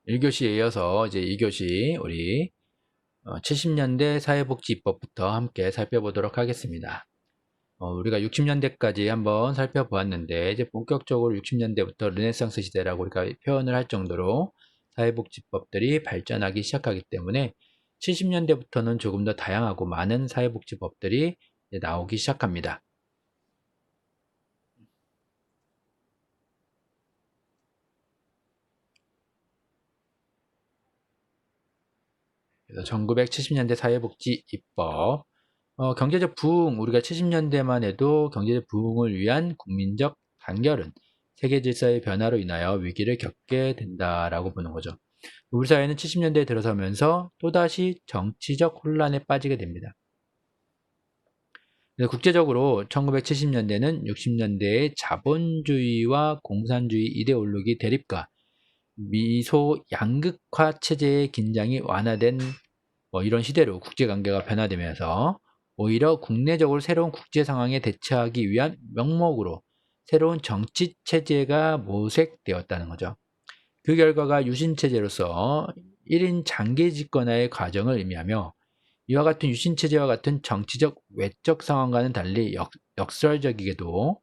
1교시에 이어서 이제 2교시 우리 70년대 사회복지입법부터 함께 살펴보도록 하겠습니다. 우리가 60년대까지 한번 살펴보았는데 이제 본격적으로 60년대부터 르네상스 시대라고 우리가 표현을 할 정도로 사회복지법들이 발전하기 시작하기 때문에 70년대부터는 조금 더 다양하고 많은 사회복지법들이 나오기 시작합니다. 그래서 1970년대 사회복지입법, 경제적 부흥, 우리가 70년대만 해도 경제적 부흥을 위한 국민적 단결은 세계 질서의 변화로 인하여 위기를 겪게 된다라고 보는 거죠. 우리 사회는 70년대에 들어서면서 또다시 정치적 혼란에 빠지게 됩니다. 국제적으로 1970년대는 60년대의 자본주의와 공산주의 이데올로기 대립과 미소 양극화 체제의 긴장이 완화된 이런 시대로 국제관계가 변화되면서 오히려 국내적으로 새로운 국제 상황에 대처하기 위한 명목으로 새로운 정치 체제가 모색되었다는 거죠. 그 결과가 유신체제로서 1인 장기 집권화의 과정을 의미하며 이와 같은 유신체제와 같은 정치적 외적 상황과는 달리 역설적이게도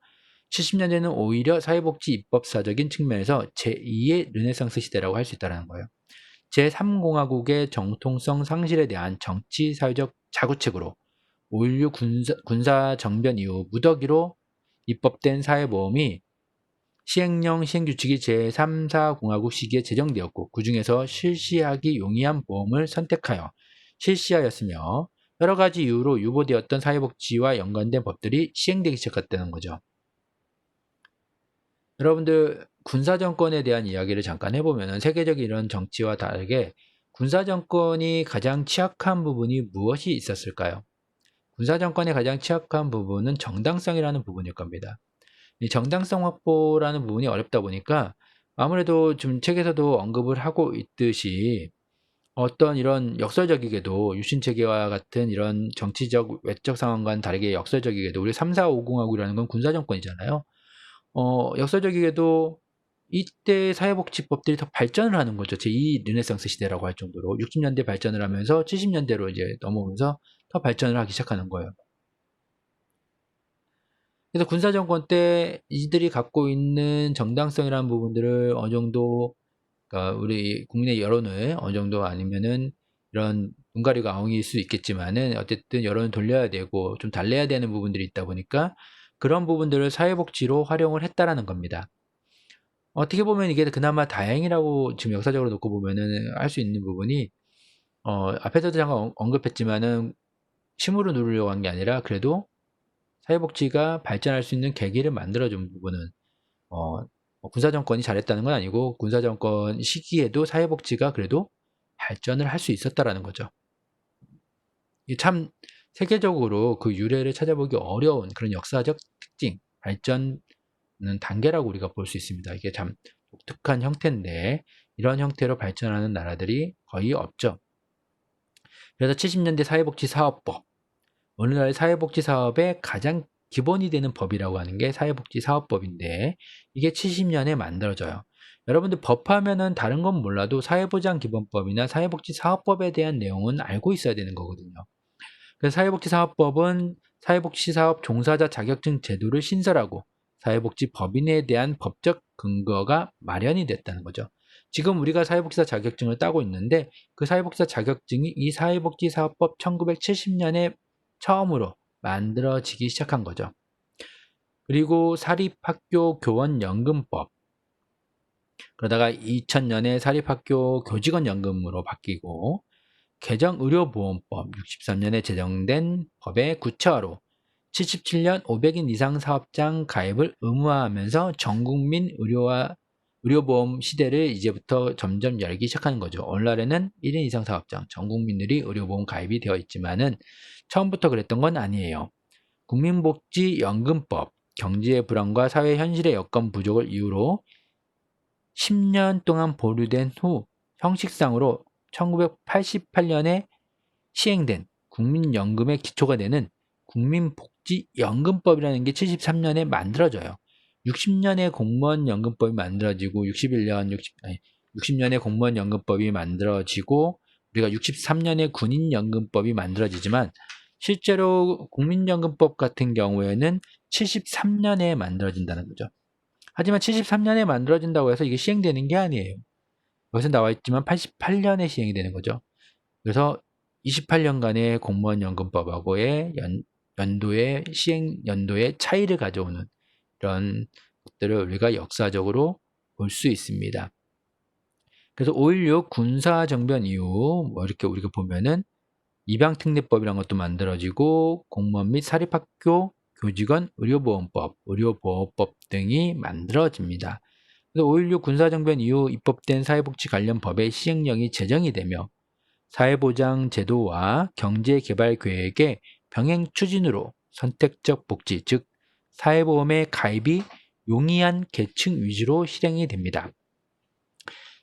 70년대는 오히려 사회복지 입법사적인 측면에서 제2의 르네상스 시대라고 할 수 있다는 거예요. 제3공화국의 정통성 상실에 대한 정치 사회적 자구책으로 5.16 군사정변 이후 무더기로 입법된 사회보험이 시행령 시행규칙이 제3, 4공화국 시기에 제정되었고 그 중에서 실시하기 용이한 보험을 선택하여 실시하였으며 여러 가지 이유로 유보되었던 사회복지와 연관된 법들이 시행되기 시작했다는 거죠. 여러분들 군사정권에 대한 이야기를 잠깐 해보면 세계적인 이런 정치와 다르게 군사정권이 가장 취약한 부분이 무엇이 있었을까요? 군사정권의 가장 취약한 부분은 정당성이라는 부분일 겁니다. 이 정당성 확보라는 부분이 어렵다 보니까 아무래도 좀 책에서도 언급을 하고 있듯이 어떤 이런 역설적이게도 유신체계와 같은 이런 정치적 외적 상황과는 다르게 역설적이게도 우리 3, 4, 5공화국이라는 건 군사정권이잖아요. 역설적이게도 이때 사회복지법들이 더 발전을 하는 거죠. 제2 르네상스 시대라고 할 정도로 60년대 발전을 하면서 70년대로 이제 넘어오면서 더 발전을 하기 시작하는 거예요. 그래서 군사정권 때 이들이 갖고 있는 정당성이라는 부분들을 어느 정도, 그러니까 우리 국민의 여론을 어느 정도 아니면은 이런 눈가리가 아웅일 수 있겠지만은 어쨌든 여론을 돌려야 되고 좀 달래야 되는 부분들이 있다 보니까 그런 부분들을 사회복지로 활용을 했다라는 겁니다. 어떻게 보면 이게 그나마 다행이라고 지금 역사적으로 놓고 보면은 할 수 있는 부분이 앞에서도 잠깐 언급했지만은 심으로 누르려고 한 게 아니라 그래도 사회복지가 발전할 수 있는 계기를 만들어준 부분은 군사정권이 잘했다는 건 아니고 군사정권 시기에도 사회복지가 그래도 발전을 할 수 있었다라는 거죠. 이게 참 세계적으로 그 유래를 찾아보기 어려운 그런 역사적 특징, 발전은 단계라고 우리가 볼 수 있습니다. 이게 참 독특한 형태인데 이런 형태로 발전하는 나라들이 거의 없죠. 그래서 70년대 사회복지사업법, 오늘날 사회복지사업의 가장 기본이 되는 법이라고 하는 게 사회복지사업법인데 이게 70년에 만들어져요. 여러분들 법하면은 다른 건 몰라도 사회보장기본법이나 사회복지사업법에 대한 내용은 알고 있어야 되는 거거든요. 그래서 사회복지사업법은 사회복지사업 종사자 자격증 제도를 신설하고 사회복지법인에 대한 법적 근거가 마련이 됐다는 거죠. 지금 우리가 사회복지사 자격증을 따고 있는데 그 사회복지사 자격증이 이 사회복지사업법 1970년에 처음으로 만들어지기 시작한 거죠. 그리고 사립학교 교원연금법, 그러다가 2000년에 사립학교 교직원연금으로 바뀌고 개정의료보험법 63년에 제정된 법의 구체화로 77년 500인 이상 사업장 가입을 의무화하면서 전국민 의료보험 시대를 이제부터 점점 열기 시작하는 거죠. 오늘날에는 1인 이상 사업장, 전국민들이 의료보험 가입이 되어 있지만은 처음부터 그랬던 건 아니에요. 국민복지연금법, 경제의 불안과 사회 현실의 여건 부족을 이유로 10년 동안 보류된 후 형식상으로 1988년에 시행된 국민연금의 기초가 되는 국민복지연금법이라는 게 73년에 만들어져요. 60년에 공무원연금법이 만들어지고 61년, 60년에 공무원연금법이 만들어지고 우리가 63년에 군인연금법이 만들어지지만 실제로 국민연금법 같은 경우에는 73년에 만들어진다는 거죠. 하지만 73년에 만들어진다고 해서 이게 시행되는 게 아니에요. 여기서 나와 있지만 88년에 시행이 되는 거죠. 그래서 28년간의 공무원연금법하고의 연도의 시행 연도의 차이를 가져오는 이런 것들을 우리가 역사적으로 볼 수 있습니다. 그래서 5.16 군사정변 이후 이렇게 우리가 보면은 입양특례법이라는 것도 만들어지고 공무원 및 사립학교 교직원 의료보험법, 의료보호법 등이 만들어집니다. 그래서 5.16 군사정변 이후 입법된 사회복지 관련 법의 시행령이 제정이 되며 사회보장 제도와 경제개발계획의 병행 추진으로 선택적 복지, 즉 사회보험의 가입이 용이한 계층 위주로 실행이 됩니다.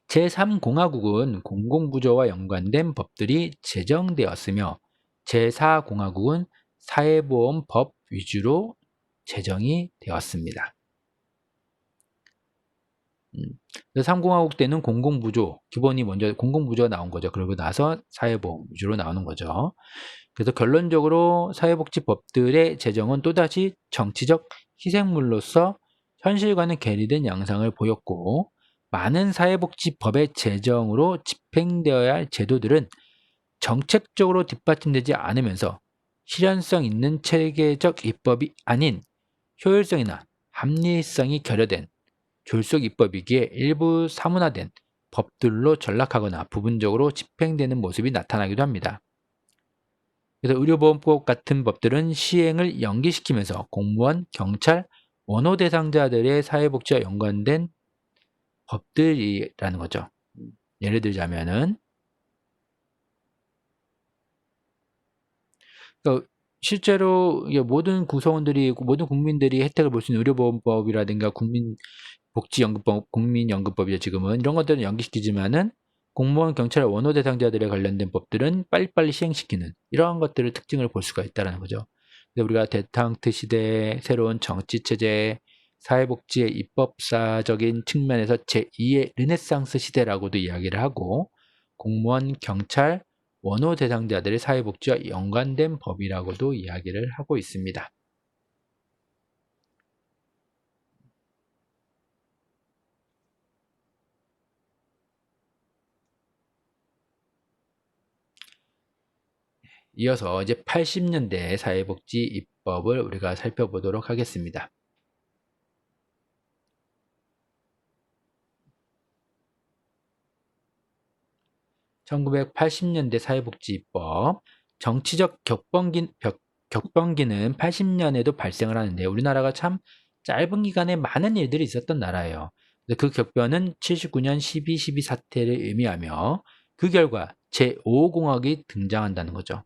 제3공화국은 공공부조와 연관된 법들이 제정되었으며 제4공화국은 사회보험법 위주로 제정이 되었습니다. 3공화국 때는 공공부조, 기본이 먼저 공공부조가 나온 거죠. 그러고 나서 사회보험 위주로 나오는 거죠. 그래서 결론적으로 사회복지법들의 제정은 또다시 정치적 희생물로서 현실과는 괴리된 양상을 보였고 많은 사회복지법의 제정으로 집행되어야 할 제도들은 정책적으로 뒷받침되지 않으면서 실현성 있는 체계적 입법이 아닌 효율성이나 합리성이 결여된 졸속 입법이기에 일부 사문화된 법들로 전락하거나 부분적으로 집행되는 모습이 나타나기도 합니다. 그래서 의료보험법 같은 법들은 시행을 연기시키면서 공무원, 경찰, 원호 대상자들의 사회복지와 연관된 법들이라는 거죠. 예를 들자면은 그러니까 실제로 모든 구성원들이 모든 국민들이 혜택을 볼 수 있는 의료보험법이라든가 국민복지연금법, 국민연금법이죠. 지금은 이런 것들은 연기시키지만은 공무원, 경찰, 원호 대상자들에 관련된 법들은 빨리빨리 시행시키는 이러한 것들을 특징을 볼 수가 있다는 거죠. 우리가 데탕트 시대, 새로운 정치체제, 사회복지의 입법사적인 측면에서 제2의 르네상스 시대라고도 이야기를 하고 공무원, 경찰, 원호 대상자들의 사회복지와 연관된 법이라고도 이야기를 하고 있습니다. 이어서 이제 80년대 사회복지 입법을 우리가 살펴보도록 하겠습니다. (1980년대) 사회복지 입법. 정치적 격변기는 80년에도 발생을 하는데 우리나라가 참 짧은 기간에 많은 일들이 있었던 나라예요. 그 격변은 79년 12.12 사태를 의미하며 그 결과 제5공화국이 등장한다는 거죠.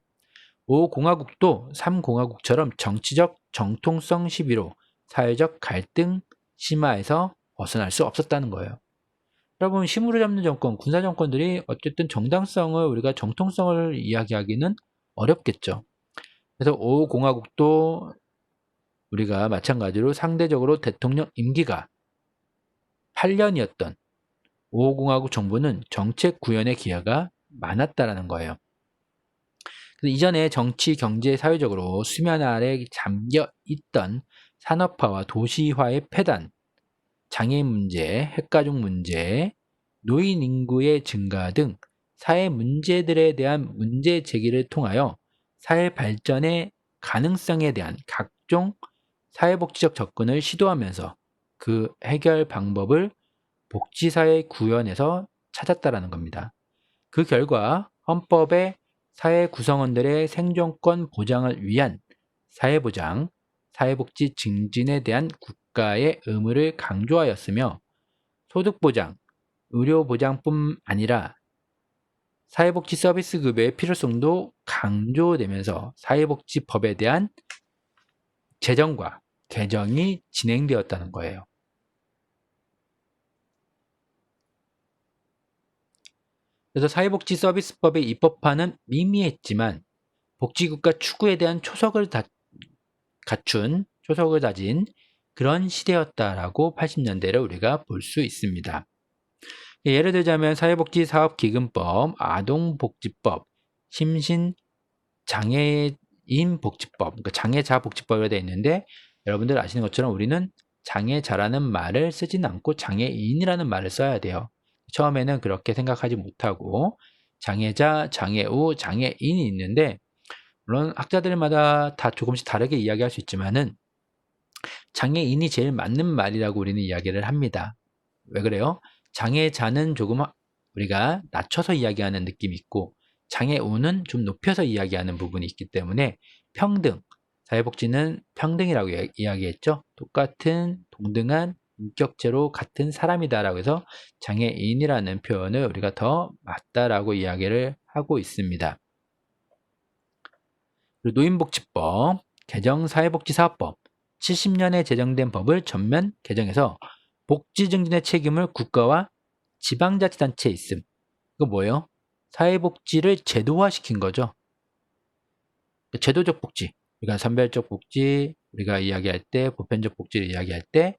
5공화국도 3공화국처럼 정치적 정통성 시비로 사회적 갈등 심화에서 벗어날 수 없었다는 거예요. 여러분, 힘으로 잡는 정권, 군사 정권들이 어쨌든 정당성을 우리가 정통성을 이야기하기는 어렵겠죠. 그래서 5공화국도 우리가 마찬가지로 상대적으로 대통령 임기가 8년이었던 5공화국 정부는 정책 구현의 기회가 많았다라는 거예요. 이전에 정치, 경제, 사회적으로 수면 아래 잠겨 있던 산업화와 도시화의 폐단, 장애인 문제, 핵가족 문제, 노인 인구의 증가 등 사회 문제들에 대한 문제 제기를 통하여 사회 발전의 가능성에 대한 각종 사회복지적 접근을 시도하면서 그 해결 방법을 복지사회 구현에서 찾았다라는 겁니다. 그 결과 헌법에 사회 구성원들의 생존권 보장을 위한 사회보장, 사회복지 증진에 대한 국가의 의무를 강조하였으며 소득보장, 의료보장뿐 아니라 사회복지 서비스 급여의 필요성도 강조되면서 사회복지법에 대한 제정과 개정이 진행되었다는 거예요. 그래서 사회복지 서비스법의 입법화는 미미했지만 복지국가 추구에 대한 초석을 다진 그런 시대였다라고 80년대를 우리가 볼 수 있습니다. 예를 들자면 사회복지사업기금법, 아동복지법, 심신장애인복지법, 그러니까 장애자복지법이라 되어 있는데 여러분들 아시는 것처럼 우리는 장애자라는 말을 쓰진 않고 장애인이라는 말을 써야 돼요. 처음에는 그렇게 생각하지 못하고 장애자, 장애우, 장애인이 있는데 물론 학자들마다 다 조금씩 다르게 이야기할 수 있지만은 장애인이 제일 맞는 말이라고 우리는 이야기를 합니다. 왜 그래요? 장애자는 조금 우리가 낮춰서 이야기하는 느낌이 있고 장애우는 좀 높여서 이야기하는 부분이 있기 때문에 평등, 사회복지는 평등이라고 이야기했죠. 똑같은 동등한 인격체로 같은 사람이다라고 해서 장애인이라는 표현을 우리가 더 맞다라고 이야기를 하고 있습니다. 그리고 노인복지법, 개정사회복지사업법, 70년에 제정된 법을 전면 개정해서 복지 증진의 책임을 국가와 지방자치단체에 있음. 이거 뭐예요? 사회복지를 제도화시킨 거죠. 제도적 복지, 우리가 선별적 복지, 우리가 이야기할 때 보편적 복지를 이야기할 때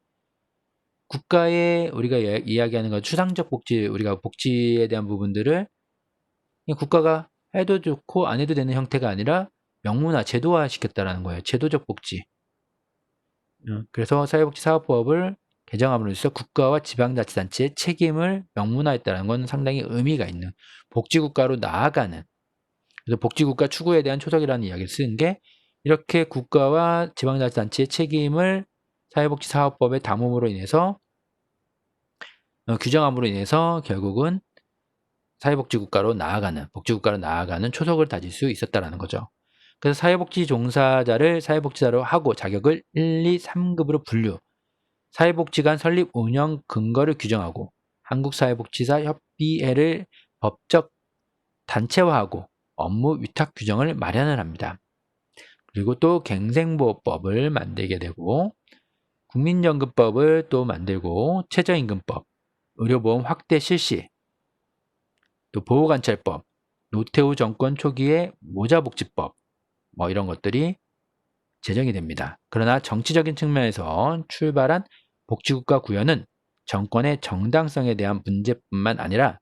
국가의 우리가 이야기하는 건 추상적 복지, 우리가 복지에 대한 부분들을 국가가 해도 좋고 안 해도 되는 형태가 아니라 명문화, 제도화 시켰다라는 거예요. 제도적 복지. 그래서 사회복지사업법을 개정함으로써 국가와 지방자치단체의 책임을 명문화했다는 건 상당히 의미가 있는 복지국가로 나아가는, 그래서 복지국가 추구에 대한 초석이라는 이야기를 쓰는 게 이렇게 국가와 지방자치단체의 책임을 사회복지사업법에 담음으로 인해서 규정함으로 인해서 결국은 사회복지국가로 나아가는, 복지국가로 나아가는 초석을 다질 수 있었다는 거죠. 그래서 사회복지 종사자를 사회복지사로 하고 자격을 1, 2, 3급으로 분류, 사회복지관 설립 운영 근거를 규정하고 한국사회복지사 협의회를 법적 단체화하고 업무 위탁 규정을 마련을 합니다. 그리고 또 갱생보호법을 만들게 되고 국민연금법을 또 만들고 최저임금법, 의료보험 확대 실시, 또 보호관찰법, 노태우 정권 초기의 모자복지법, 뭐 이런 것들이 제정이 됩니다. 그러나 정치적인 측면에서 출발한 복지국가 구현은 정권의 정당성에 대한 문제뿐만 아니라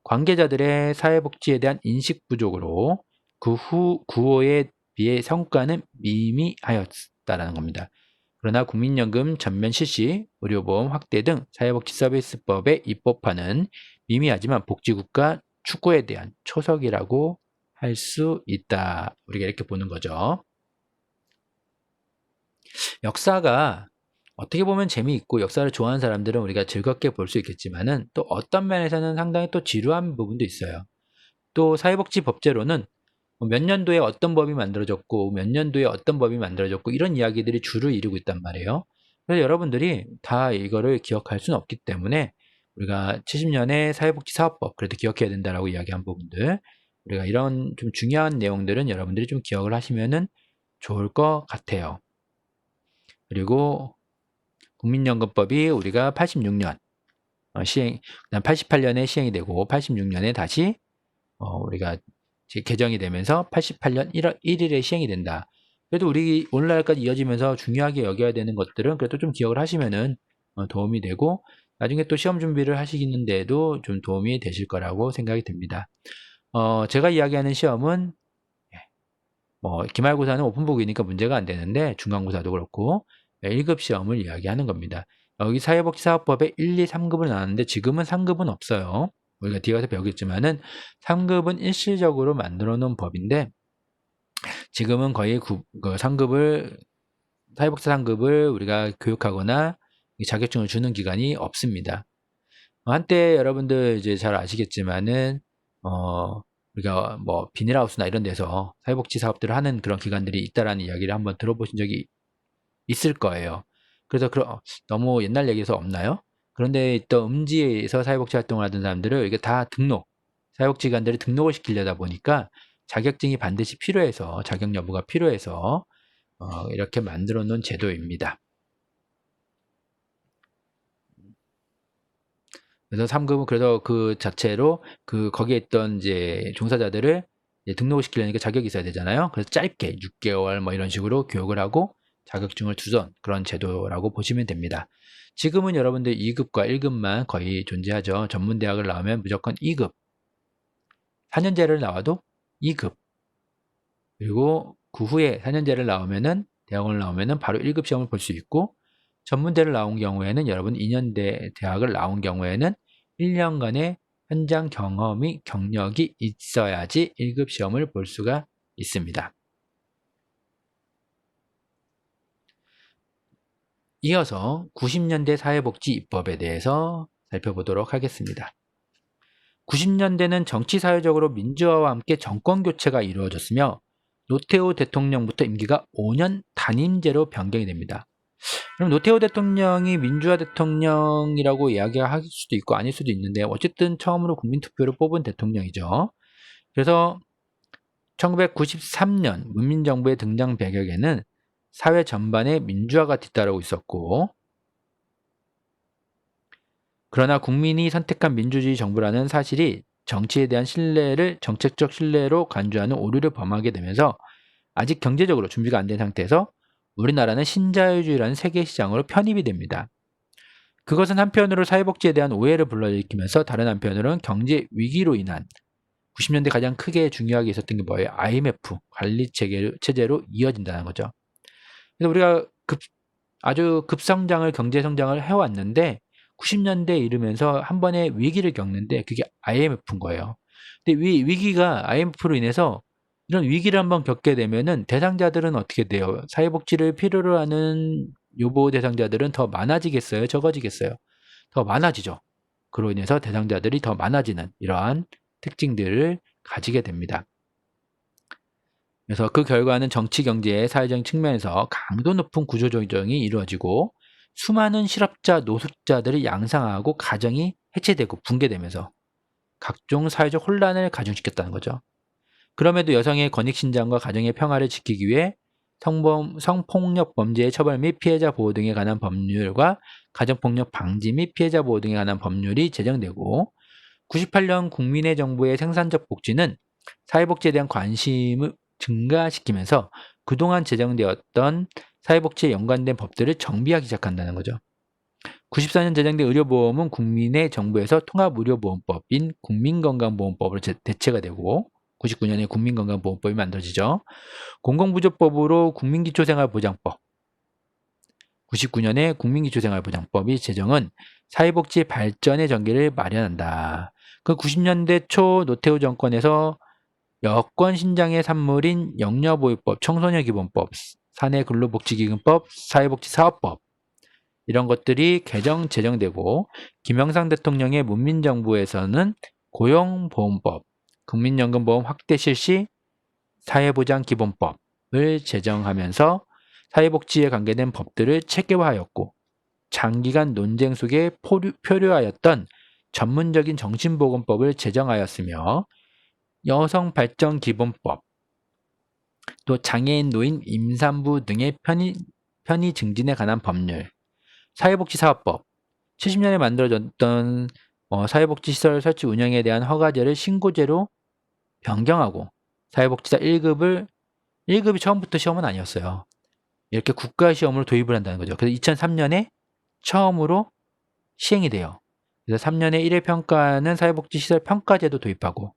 관계자들의 사회복지에 대한 인식 부족으로 그 후 구호에 비해 성과는 미미하였다는 겁니다. 그러나 국민연금 전면 실시, 의료보험 확대 등 사회복지 서비스법의 입법화는 미미하지만 복지국가 추구에 대한 초석이라고 할 수 있다. 우리가 이렇게 보는 거죠. 역사가 어떻게 보면 재미있고 역사를 좋아하는 사람들은 우리가 즐겁게 볼 수 있겠지만은 또 어떤 면에서는 상당히 또 지루한 부분도 있어요. 또 사회복지 법제로는 몇 년도에 어떤 법이 만들어졌고 몇 년도에 어떤 법이 만들어졌고 이런 이야기들이 주를 이루고 있단 말이에요. 그래서 여러분들이 다 이거를 기억할 수는 없기 때문에 우리가 70년의 사회복지사업법, 그래도 기억해야 된다라고 이야기한 부분들, 우리가 이런 좀 중요한 내용들은 여러분들이 좀 기억을 하시면은 좋을 것 같아요. 그리고 국민연금법이 우리가 86년 시행, 그다음 88년에 시행이 되고 86년에 다시 우리가 개정이 되면서 88년 1월 1일에 시행이 된다. 그래도 우리 오늘날까지 이어지면서 중요하게 여겨야 되는 것들은 그래도 좀 기억을 하시면은 도움이 되고 나중에 또 시험 준비를 하시는데도 좀 도움이 되실 거라고 생각이 듭니다. 제가 이야기하는 시험은 기말고사는 오픈북이니까 문제가 안 되는데 중간고사도 그렇고 1급 시험을 이야기하는 겁니다. 여기 사회복지사업법에 1, 2, 3급을 나눴는데 지금은 3급은 없어요. 우리가 뒤에 가서 배우겠지만은 3급은 일시적으로 만들어 놓은 법인데 지금은 거의 3급을 사회복지 3급을 우리가 교육하거나 자격증을 주는 기관이 없습니다. 한때 여러분들 이제 잘 아시겠지만은 우리가 뭐 비닐하우스나 이런 데서 사회복지 사업들을 하는 그런 기관들이 있다라는 이야기를 한번 들어보신 적이 있을 거예요. 그래서 너무 옛날 얘기에서 없나요? 그런데 또 음지에서 사회복지 활동을 하던 사람들을 이게 다 사회복지기관들이 등록을 시키려다 보니까 자격증이 반드시 필요해서, 자격 여부가 필요해서 이렇게 만들어 놓은 제도입니다. 그래서 3급은 그래서 그 자체로 거기에 있던 이제 종사자들을 이제 등록을 시키려니까 자격이 있어야 되잖아요. 그래서 짧게 6개월 뭐 이런 식으로 교육을 하고 자격증을 주던 그런 제도라고 보시면 됩니다. 지금은 여러분들 2급과 1급만 거의 존재하죠. 전문대학을 나오면 무조건 2급, 4년제를 나와도 2급, 그리고 그 후에 4년제를 나오면은 대학원을 나오면은 바로 1급 시험을 볼 수 있고, 전문대를 나온 경우에는 여러분 2년대 대학을 나온 경우에는 1년간의 현장 경력이 있어야지 1급 시험을 볼 수가 있습니다. 이어서 90년대 사회복지 입법에 대해서 살펴보도록 하겠습니다. 90년대는 정치사회적으로 민주화와 함께 정권교체가 이루어졌으며 노태우 대통령부터 임기가 5년 단임제로 변경이 됩니다. 그럼 노태우 대통령이 민주화 대통령이라고 이야기할 수도 있고 아닐 수도 있는데 어쨌든 처음으로 국민투표를 뽑은 대통령이죠. 그래서 1993년 문민정부의 등장 배경에는 사회 전반의 민주화가 뒤따르고 있었고, 그러나 국민이 선택한 민주주의 정부라는 사실이 정치에 대한 신뢰를 정책적 신뢰로 간주하는 오류를 범하게 되면서 아직 경제적으로 준비가 안 된 상태에서 우리나라는 신자유주의라는 세계시장으로 편입이 됩니다. 그것은 한편으로 사회복지에 대한 오해를 불러일으키면서 다른 한편으로는 경제 위기로 인한 90년대 가장 크게 중요하게 있었던 게 뭐예요? IMF 관리 체제로 이어진다는 거죠. 그래서 우리가 아주 급성장을 경제 성장을 해왔는데 90년대에 이르면서 한 번의 위기를 겪는데 그게 IMF인 거예요. 근데 위기가 IMF로 인해서 이런 위기를 한번 겪게 되면은 대상자들은 어떻게 돼요? 사회복지를 필요로 하는 요보 대상자들은 더 많아지겠어요? 적어지겠어요? 더 많아지죠. 그로 인해서 대상자들이 더 많아지는 이러한 특징들을 가지게 됩니다. 그래서 그 결과는 정치, 경제, 사회적인 측면에서 강도 높은 구조조정이 이루어지고 수많은 실업자, 노숙자들이 양상하고 가정이 해체되고 붕괴되면서 각종 사회적 혼란을 가중시켰다는 거죠. 그럼에도 여성의 권익신장과 가정의 평화를 지키기 위해 성폭력 범죄의 처벌 및 피해자 보호 등에 관한 법률과 가정폭력 방지 및 피해자 보호 등에 관한 법률이 제정되고 98년 국민의 정부의 생산적 복지는 사회복지에 대한 관심을 증가시키면서 그동안 제정되었던 사회복지에 연관된 법들을 정비하기 시작한다는 거죠. 94년 제정된 의료보험은 국민의 정부에서 통합의료보험법인 국민건강보험법으로 대체가 되고 99년에 국민건강보험법이 만들어지죠. 공공부조법으로 국민기초생활보장법, 99년에 국민기초생활보장법이 제정은 사회복지 발전의 전기를 마련한다. 그 90년대 초 노태우 정권에서 여권 신장의 산물인 영유아보호법, 청소년기본법, 사내근로복지기금법, 사회복지사업법 이런 것들이 제정되고 김영삼 대통령의 문민정부에서는 고용보험법, 국민연금보험 확대 실시, 사회보장기본법을 제정하면서 사회복지에 관계된 법들을 체계화하였고 장기간 논쟁 속에 표류하였던 전문적인 정신보건법을 제정하였으며 여성발전기본법, 또 장애인, 노인, 임산부 등의 편의 증진에 관한 법률, 사회복지사업법, 70년에 만들어졌던 사회복지시설 설치 운영에 대한 허가제를 신고제로 변경하고 사회복지사 1급이 처음부터 시험은 아니었어요. 이렇게 국가시험으로 도입을 한다는 거죠. 그래서 2003년에 처음으로 시행이 돼요. 그래서 3년에 1회 평가는 사회복지시설 평가제도 도입하고,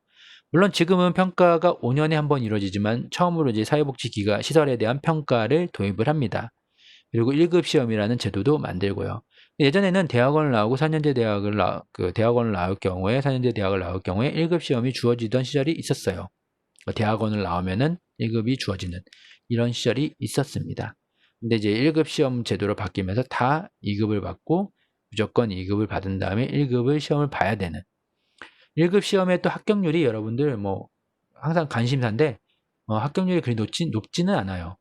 물론 지금은 평가가 5년에 한 번 이루어지지만 처음으로 이제 사회복지기관 시설에 대한 평가를 도입을 합니다. 그리고 1급 시험이라는 제도도 만들고요. 예전에는 대학원을 나오고 4년제 대학원을 나올 경우에 4년제 대학을 나올 경우에 1급 시험이 주어지던 시절이 있었어요. 대학원을 나오면은 1급이 주어지는 이런 시절이 있었습니다. 근데 이제 1급 시험 제도로 바뀌면서 다 2급을 받고 무조건 2급을 받은 다음에 1급을 시험을 봐야 되는, 1급 시험의 또 합격률이 여러분들 뭐 항상 관심사인데 합격률이 그리 높지는 않아요.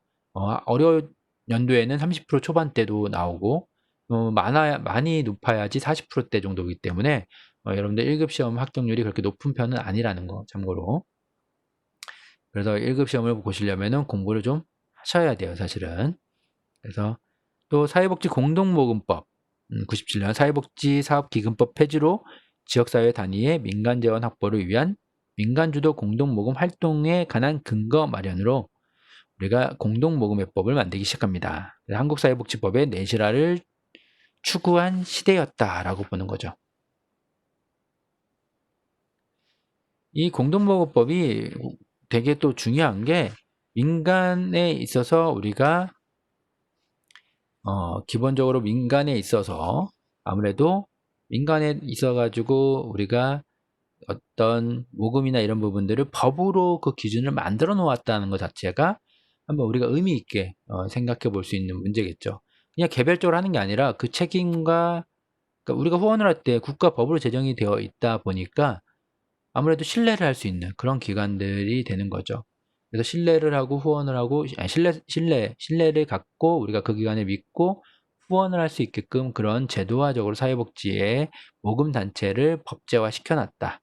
어려운 연도에는 30% 초반대도 나오고 많이 높아야지 40%대 정도이기 때문에 여러분들 1급 시험 합격률이 그렇게 높은 편은 아니라는 거 참고로. 그래서 1급 시험을 보시려면 공부를 좀 하셔야 돼요, 사실은. 그래서 또 사회복지 공동모금법, 97년 사회복지사업기금법 폐지로 지역사회 단위의 민간재원 확보를 위한 민간주도 공동모금 활동에 관한 근거 마련으로 우리가 공동모금회법을 만들기 시작합니다. 한국사회복지법의 내실화를 추구한 시대였다라고 보는 거죠. 이 공동모금법이 되게 또 중요한 게 민간에 있어서 우리가 기본적으로 민간에 있어서 아무래도 민간에 있어가지고 우리가 어떤 모금이나 이런 부분들을 법으로 그 기준을 만들어 놓았다는 것 자체가 한번 우리가 의미 있게 생각해 볼 수 있는 문제겠죠. 그냥 개별적으로 하는 게 아니라 그 책임과 그러니까 우리가 후원을 할 때 국가 법으로 제정이 되어 있다 보니까 아무래도 신뢰를 할 수 있는 그런 기관들이 되는 거죠. 그래서 신뢰를 하고 후원을 하고 아니, 신뢰를 갖고 우리가 그 기관을 믿고 후원을 할 수 있게끔 그런 제도화적으로 사회복지의 모금 단체를 법제화 시켜놨다.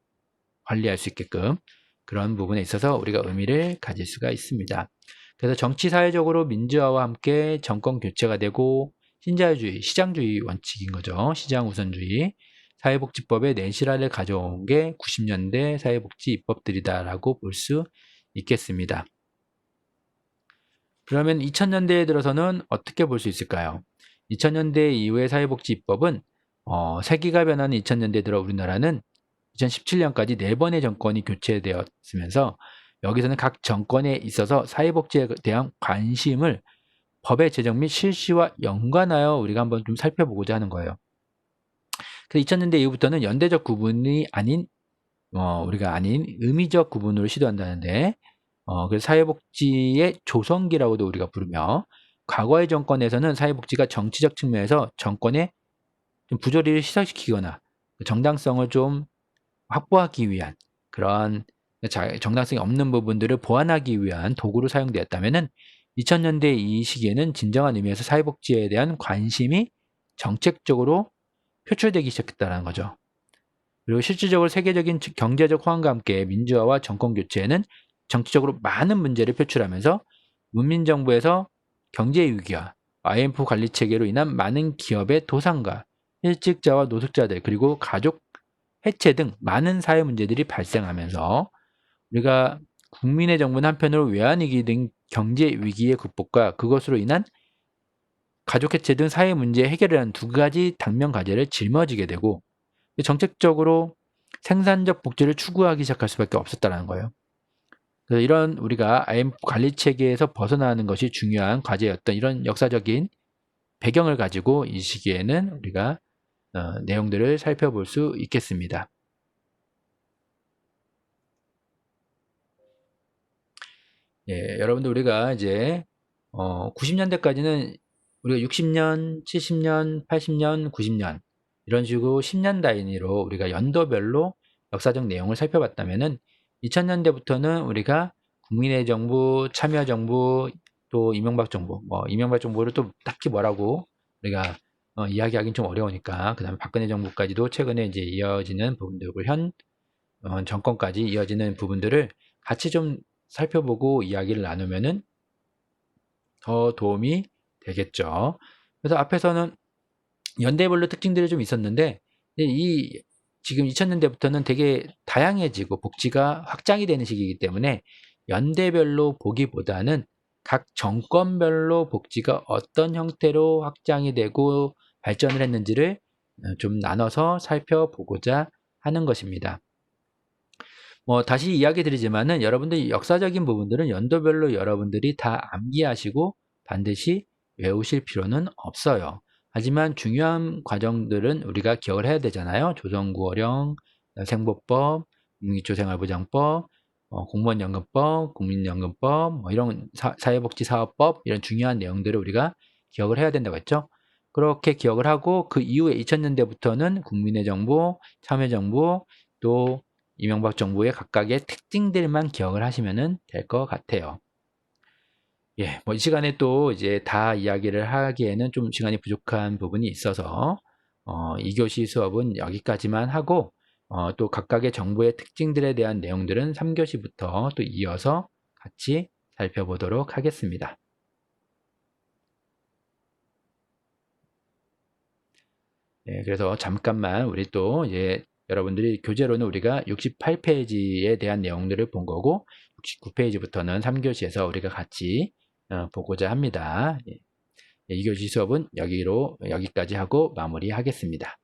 관리할 수 있게끔 그런 부분에 있어서 우리가 의미를 가질 수가 있습니다. 그래서 정치 사회적으로 민주화와 함께 정권 교체가 되고 신자유주의, 시장주의 원칙인 거죠. 시장 우선주의. 사회복지법의 내실화를 가져온 게 90년대 사회복지 입법들이다라고 볼 수 있겠습니다. 그러면 2000년대에 들어서는 어떻게 볼 수 있을까요? 2000년대 이후의 사회복지 입법은 세기가 변하는 2000년대 들어 우리나라는 2017년까지 4번의 정권이 교체되었으면서 여기서는 각 정권에 있어서 사회복지에 대한 관심을 법의 제정 및 실시와 연관하여 우리가 한번 좀 살펴보고자 하는 거예요. 그래서 2000년대 이후부터는 연대적 구분이 아닌 우리가 아닌 의미적 구분으로 시도한다는데 그래서 사회복지의 조성기라고도 우리가 부르며 과거의 정권에서는 사회복지가 정치적 측면에서 정권의 좀 부조리를 시작시키거나 정당성을 좀 확보하기 위한 그런 정당성이 없는 부분들을 보완하기 위한 도구로 사용되었다면은 2000년대 이 시기에는 진정한 의미에서 사회복지에 대한 관심이 정책적으로 표출되기 시작했다는 거죠. 그리고 실질적으로 세계적인 경제적 호황과 함께 민주화와 정권 교체에는 정치적으로 많은 문제를 표출하면서 문민정부에서 경제 위기와 IMF 관리 체계로 인한 많은 기업의 도산과 실직자와 노숙자들 그리고 가족 해체 등 많은 사회 문제들이 발생하면서 우리가 국민의 정부는 한편으로 외환위기 등 경제 위기의 극복과 그것으로 인한 가족 해체 등 사회 문제 해결을 하는 두 가지 당면 과제를 짊어지게 되고 정책적으로 생산적 복지를 추구하기 시작할 수밖에 없었다는 거예요. 그래서 이런 우리가 IMF 관리 체계에서 벗어나는 것이 중요한 과제였던 이런 역사적인 배경을 가지고 이 시기에는 우리가 내용들을 살펴볼 수 있겠습니다. 예, 여러분들 우리가 이제 90년대까지는 우리가 60년, 70년, 80년, 90년 이런 식으로 10년 단위로 우리가 연도별로 역사적 내용을 살펴봤다면은 2000년대부터는 우리가 국민의 정부, 참여정부, 또 이명박 정부, 이명박 정부를 또 딱히 뭐라고 우리가 이야기하기는 좀 어려우니까 그 다음에 박근혜 정부까지도 최근에 이제 이어지는 부분들, 현 정권까지 이어지는 부분들을 같이 좀 살펴보고 이야기를 나누면은 더 도움이 되겠죠. 그래서 앞에서는 연대별로 특징들이 좀 있었는데 지금 2000년대부터는 되게 다양해지고 복지가 확장이 되는 시기이기 때문에 연대별로 보기보다는 각 정권별로 복지가 어떤 형태로 확장이 되고 발전을 했는지를 좀 나눠서 살펴보고자 하는 것입니다. 다시 이야기 드리지만은 여러분들 역사적인 부분들은 연도별로 여러분들이 다 암기하시고 반드시 외우실 필요는 없어요. 하지만 중요한 과정들은 우리가 기억을 해야 되잖아요. 조선구호령, 생보법, 국민기초생활보장법, 공무원연금법, 국민연금법, 이런 사회복지사업법 이런 중요한 내용들을 우리가 기억을 해야 된다고 했죠. 그렇게 기억을 하고 그 이후에 2000년대부터는 국민의 정부, 참여정부, 또 이명박 정부의 각각의 특징들만 기억을 하시면 될 것 같아요. 예, 이 시간에 또 이제 다 이야기를 하기에는 좀 시간이 부족한 부분이 있어서 2교시 수업은 여기까지만 하고 또 각각의 정부의 특징들에 대한 내용들은 3교시부터 또 이어서 같이 살펴보도록 하겠습니다. 예, 그래서 잠깐만 우리 또 이제 여러분들이 교재로는 우리가 68페이지에 대한 내용들을 본 거고 69페이지부터는 3교시에서 우리가 같이 보고자 합니다. 예. 2교시 수업은 여기까지 하고 마무리하겠습니다.